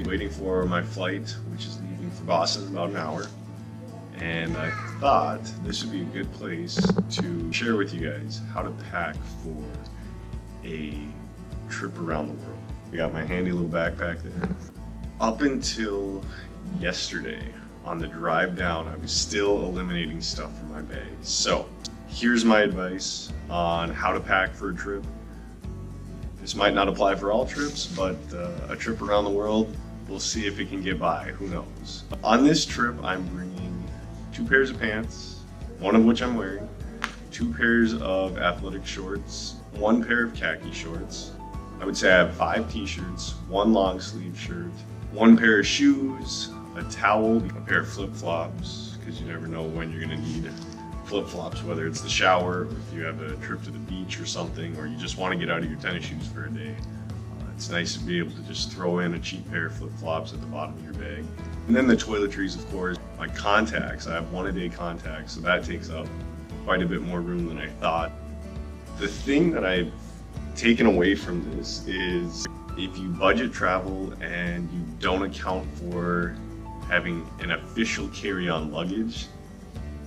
Waiting for my flight, which is leaving for Boston in about an hour. And I thought this would be a good place to share with you guys how to pack for a trip around the world. I got my handy little backpack there. Up until yesterday, on the drive down, I was still eliminating stuff from my bag. So here's my advice on how to pack for a trip. This might not apply for all trips, but a trip around the world, we'll see if it can get by, who knows. On this trip, I'm bringing 2 pairs of pants, one of which I'm wearing, 2 pairs of athletic shorts, 1 pair of khaki shorts. I would say I have 5 t-shirts, 1 long sleeve shirt, 1 pair of shoes, a towel, a pair of flip-flops, because you never know when you're gonna need flip-flops, whether it's the shower, or if you have a trip to the beach or something, or you just want to get out of your tennis shoes for a day. It's nice to be able to just throw in a cheap pair of flip-flops at the bottom of your bag. And then the toiletries, of course. My contacts, I have 1-a-day contacts, so that takes up quite a bit more room than I thought. The thing that I've taken away from this is if you budget travel and you don't account for having an official carry-on luggage,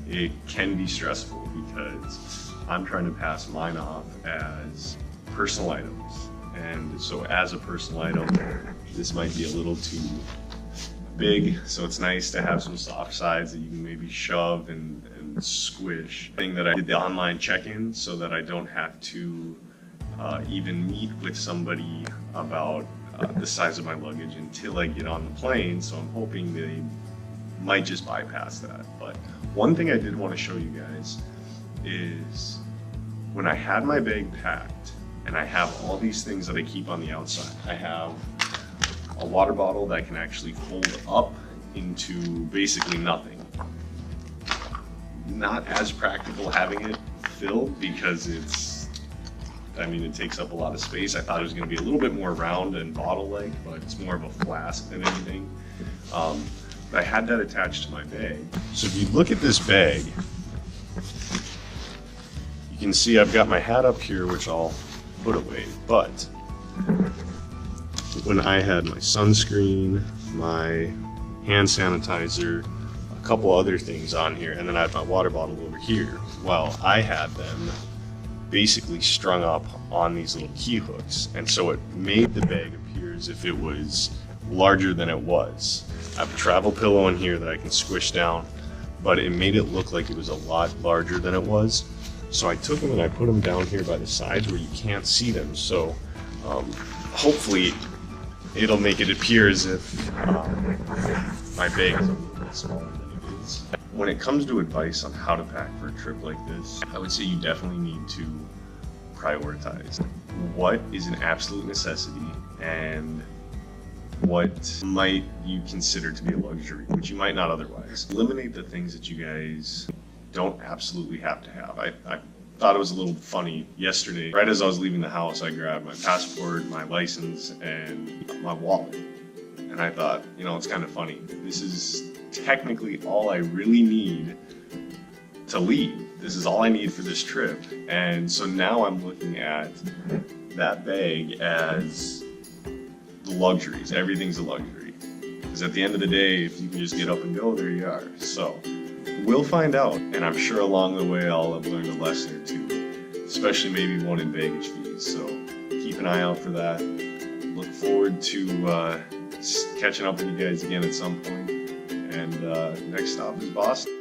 it can be stressful because I'm trying to pass mine off as personal items. And so as a personal item, this might be a little too big. So it's nice to have some soft sides that you can maybe shove and squish. Thing that I did the online check-in so that I don't have to even meet with somebody about the size of my luggage until I get on the plane. So I'm hoping they might just bypass that. But one thing I did want to show you guys is when I had my bag packed and I have all these things that I keep on the outside. I have a water bottle that can actually fold up into basically nothing. Not as practical having it filled because it takes up a lot of space. I thought it was going to be a little bit more round and bottle-like, but it's more of a flask than anything. But I had that attached to my bag. So if you look at this bag, you can see I've got my hat up here, which I'll put away. But when I had my sunscreen, my hand sanitizer, a couple other things on here, and then I had my water bottle over here, well, I had them basically strung up on these little key hooks. And so it made the bag appear as if it was larger than it was. I have a travel pillow in here that I can squish down, but it made it look like it was a lot larger than it was. So I took them and I put them down here by the sides where you can't see them. So hopefully it'll make it appear as if my bag is a little bit smaller than it is. When it comes to advice on how to pack for a trip like this, I would say you definitely need to prioritize what is an absolute necessity and what might you consider to be a luxury, which you might not otherwise. Eliminate the things that you guys don't absolutely have to have. I thought it was a little funny yesterday. Right as I was leaving the house, I grabbed my passport, my license, and my wallet. And I thought, it's kind of funny. This is technically all I really need to leave. This is all I need for this trip. And so now I'm looking at that bag as the luxuries. Everything's a luxury. Because at the end of the day, if you can just get up and go, there you are. So we'll find out. And I'm sure along the way, I'll have learned a lesson or two, especially maybe one in baggage fees. So keep an eye out for that. Look forward to catching up with you guys again at some point. And next stop is Boston.